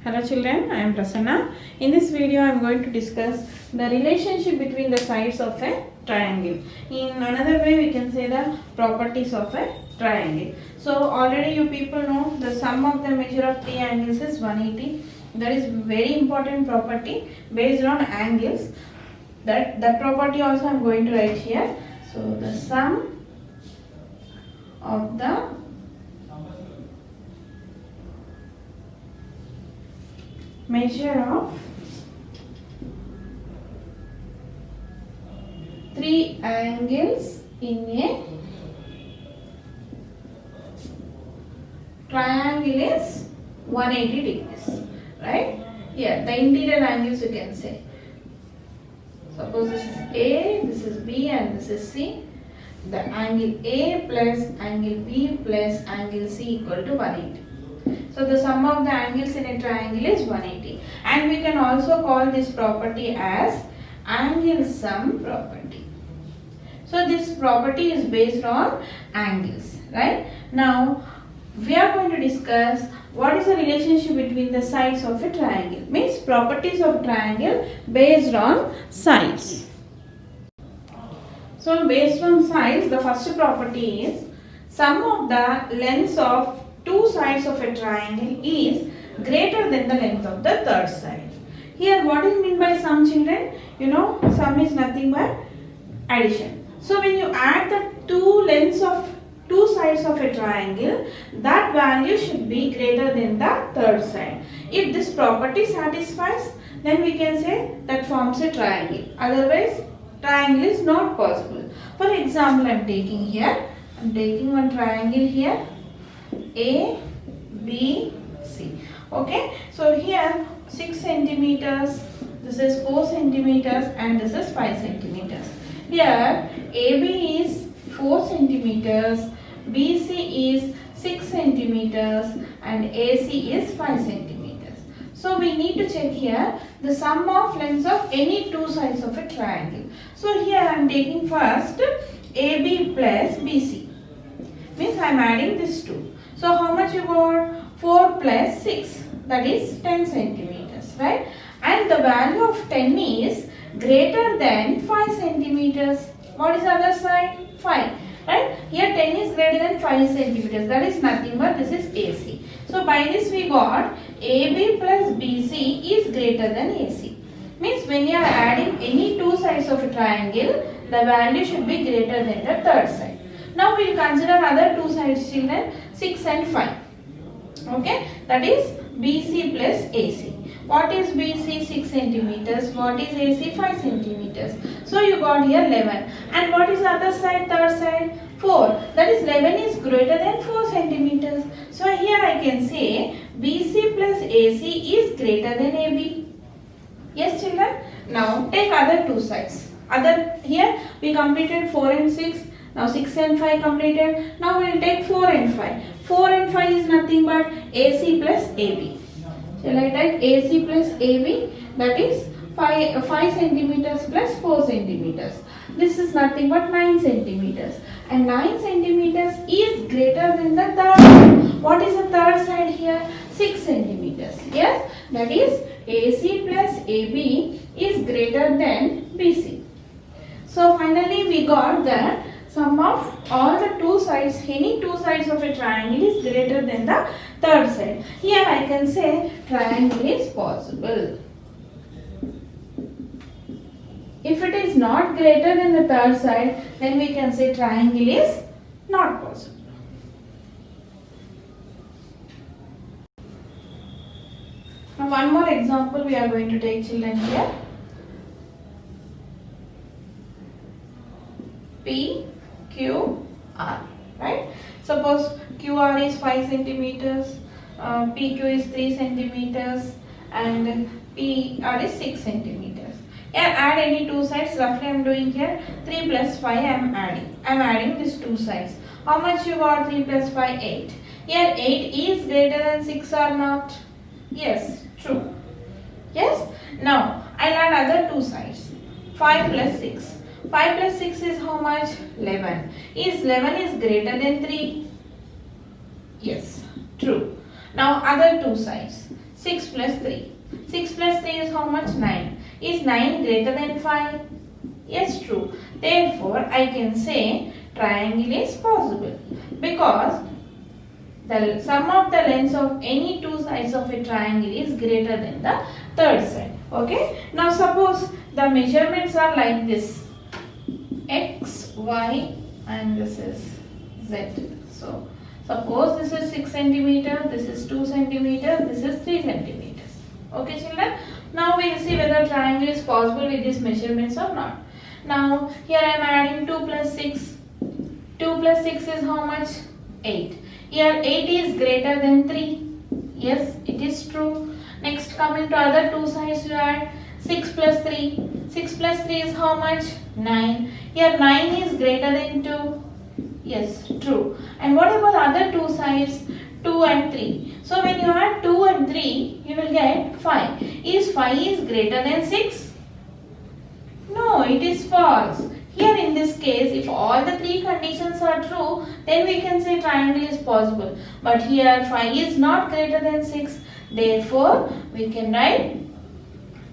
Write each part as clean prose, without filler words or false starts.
Hello children, I am Prasanna. In this video I am going to discuss the relationship between the sides of a triangle. In another way we can say the properties of a triangle. So already you people know the sum of the measure of three angles is 180. That is very important property based on angles. That property also I am going to write here. So the sum of the measure of three angles in a triangle is 180 degrees, right? Here the interior angles you can say. Suppose this is A, this is B and this is C. The angle A plus angle B plus angle C equal to 180. So the sum of the angles in a triangle is 180, and we can also call this property as angle sum property. So this property is based on angles, right? Now we are going to discuss what is the relationship between the sides of a triangle. Means properties of triangle based on sides. So based on sides, the first property is sum of the lengths of two sides of a triangle is greater than the length of the third side. Here what is meant by sum, children? You know, sum is nothing but addition. So when you add the two lengths of two sides of a triangle, that value should be greater than the third side. If this property satisfies, then we can say that forms a triangle. Otherwise, triangle is not possible. For example, I am taking one triangle here. A, B, C. Okay, so here 6 centimeters, this is 4 centimeters and this is 5 centimeters. Here AB is 4 centimeters, BC is 6 centimeters and AC is 5 centimeters. So we need to check here the sum of lengths of any two sides of a triangle. So here I am taking first AB plus BC. Means I am adding this two. So how much you got? 4 plus 6, that is 10 centimeters, right? And the value of 10 is greater than 5 centimeters. What is the other side? 5, right? Here 10 is greater than 5 centimeters. That is nothing but this is AC. So by this we got AB plus BC is greater than AC. Means when you are adding any two sides of a triangle, the value should be greater than the third side. Now we will consider other two sides, children, 6 and 5. Okay, that is BC plus AC. What is BC? 6 centimeters. What is AC? 5 centimeters. So you got here 11. And what is the other side, third side? 4. That is 11 is greater than 4 centimeters. So here I can say BC plus AC is greater than AB. Yes, children. Now take other two sides. Here we completed 4 and 6. Now 6 and 5 completed. Now we will take 4 and 5. 4 and 5 is nothing but AC plus AB. Shall I type AC plus AB? That is 5 centimeters plus 4 centimeters. This is nothing but 9 centimeters. And 9 centimeters is greater than the third side. What is the third side here? 6 centimeters. Yes, that is AC plus AB is greater than BC. So finally we got that sum of all the two sides, any two sides of a triangle is greater than the third side. Here I can say triangle is possible. If it is not greater than the third side, then we can say triangle is not possible. Now one more example we are going to take, children, here. P, Q, R, right? Suppose QR is 5 centimeters, PQ is 3 centimeters and PR is 6 centimeters. Yeah, add any two sides. Roughly I am doing here 3 plus 5 I am adding. I am adding these two sides. How much you got? 3 plus 5, 8. Here 8 is greater than 6 or not? Yes, true. Yes? Now I will add other two sides. 5 plus 6. 5 plus 6 is how much? 11. Is 11 is greater than 3? Yes, true. Now other two sides. 6 plus 3. 6 plus 3 is how much? 9. Is 9 greater than 5? Yes, true. Therefore, I can say triangle is possible because the sum of the lengths of any two sides of a triangle is greater than the third side. Okay. Now, suppose the measurements are like this: x, y, and this is z. So, suppose this is 6 centimeter, this is 2 centimeter, this is 3 centimeters. Okay, children. Now we will see whether triangle is possible with these measurements or not. Now here I am adding 2 plus 6. 2 plus 6 is how much? 8. Here 8 is greater than 3. Yes, it is true. Next, coming to other two sides, you add 6 plus 3. 6 plus 3 is how much? 9. Here 9 is greater than 2. Yes, true. And what about other two sides? 2 and 3. So when you add 2 and 3, you will get 5. Is 5 is greater than 6? No, it is false. Here in this case, if all the three conditions are true, then we can say triangle is possible. But here 5 is not greater than 6. Therefore, we can write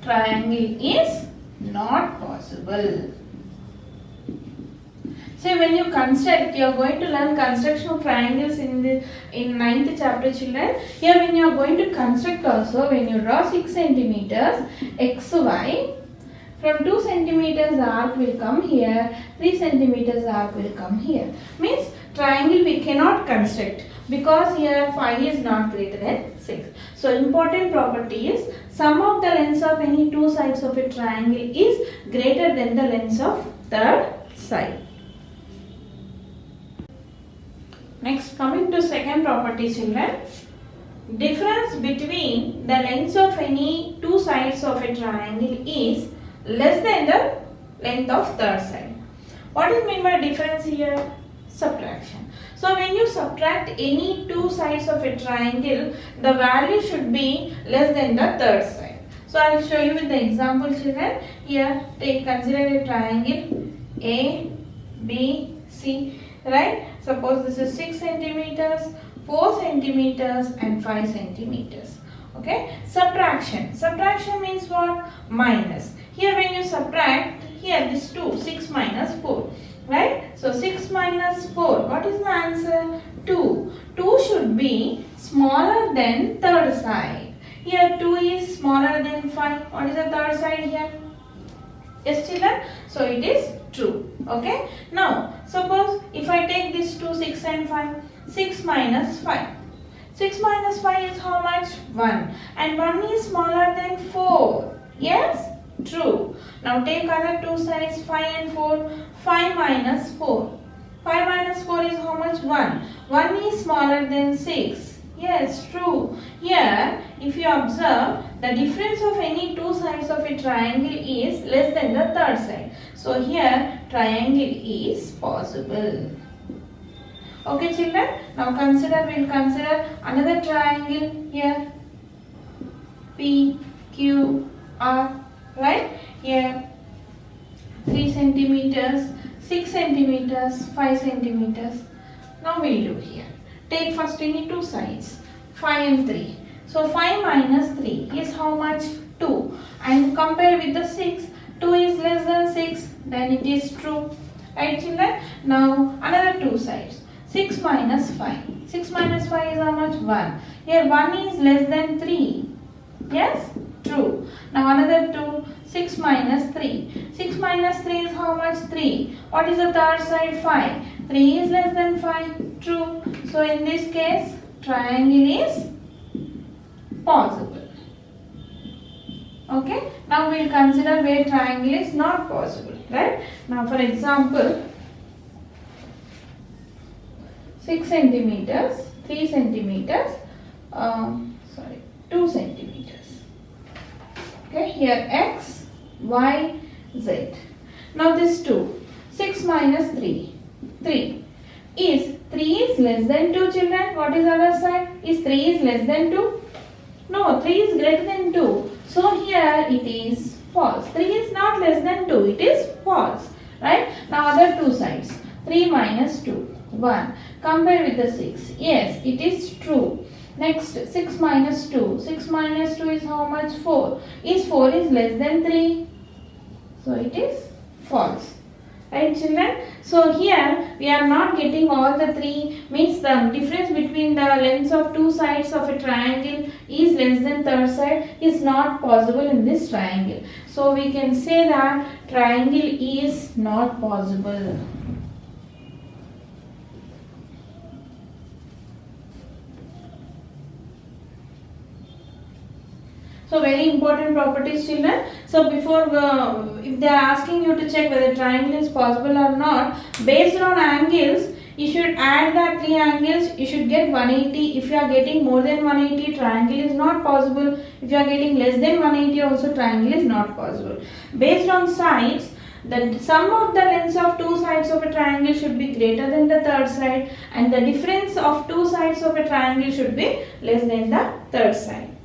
triangle is not possible. So when you construct, you are going to learn construction of triangles in 9th chapter, children. Here when you are going to construct also, when you draw 6 centimeters, xy, from 2 centimeters the arc will come here, 3 centimeters the arc will come here. Means triangle we cannot construct because here 5 is not greater than 6. So important property is sum of the lengths of any two sides of a triangle is greater than the lengths of third side. Next, coming to second property, children. Difference between the lengths of any two sides of a triangle is less than the length of third side. What is meant by difference here? Subtraction. So when you subtract any two sides of a triangle, the value should be less than the third side. So I will show you with the example, children. Here, consider a triangle A, B, C. Right? Suppose this is 6 centimeters, 4 centimeters and 5 centimeters. Okay? Subtraction. Subtraction means what? Minus. Here when you subtract, here this 2, 6 minus 4. Right? So 6 minus 4. What is the answer? 2. 2 should be smaller than third side. Here 2 is smaller than 5. What is the third side here? Yes, children? So it is true. Okay? Now, suppose if I take this 2, 6 and 5. 6 minus 5. 6 minus 5 is how much? 1. And 1 is smaller than 4. Yes? True. Now take other two sides, 5 and 4. 5 minus 4. 5 minus 4 is how much? 1. 1 is smaller than 6. Yes, true. Here, if you observe, the difference of any two sides of a triangle is less than the third side. So here, triangle is possible. Okay, children. Now we'll consider another triangle here. P, Q, R. Right? Here, 3 centimeters, 6 centimeters, 5 centimeters. Now we'll do here. Take first any two sides, 5 and 3. So 5 minus 3 is how much? 2. And compare with the 6. 2 is less than 6. Then it is true. Right, children? Now another two sides. 6 minus 5. 6 minus 5 is how much? 1. Here 1 is less than 3. Yes? True. Now another 2. 6 minus 3. 6 minus 3 is how much? 3. What is the third side? 5. 3 is less than 5. True. So in this case, triangle is possible. Okay. Now we will consider where triangle is not possible. Right. Now for example, 6 centimeters, 3 centimeters, 2 centimeters. Okay. Here x, y, z. Now this 2. 6 minus 3. 3. Is 3 is less than 2, children? What is other side? Is 3 is less than 2? No, 3 is greater than 2. So here it is false. 3 is not less than 2. It is false. Right? Now other two sides. 3 minus 2. 1. Compare with the 6. Yes, it is true. Next, 6 minus 2. 6 minus 2 is how much? 4. Is 4 is less than 3? So it is false. Right, children? So here we are not getting all the three, means the difference between the lengths of two sides of a triangle is less than third side is not possible in this triangle. So we can say that triangle is not possible. So very important properties, children. So before if they are asking you to check whether triangle is possible or not, based on angles, you should add the three angles, you should get 180. If you are getting more than 180, triangle is not possible. If you are getting less than 180, also triangle is not possible. Based on sides, the sum of the lengths of two sides of a triangle should be greater than the third side, and the difference of two sides of a triangle should be less than the third side.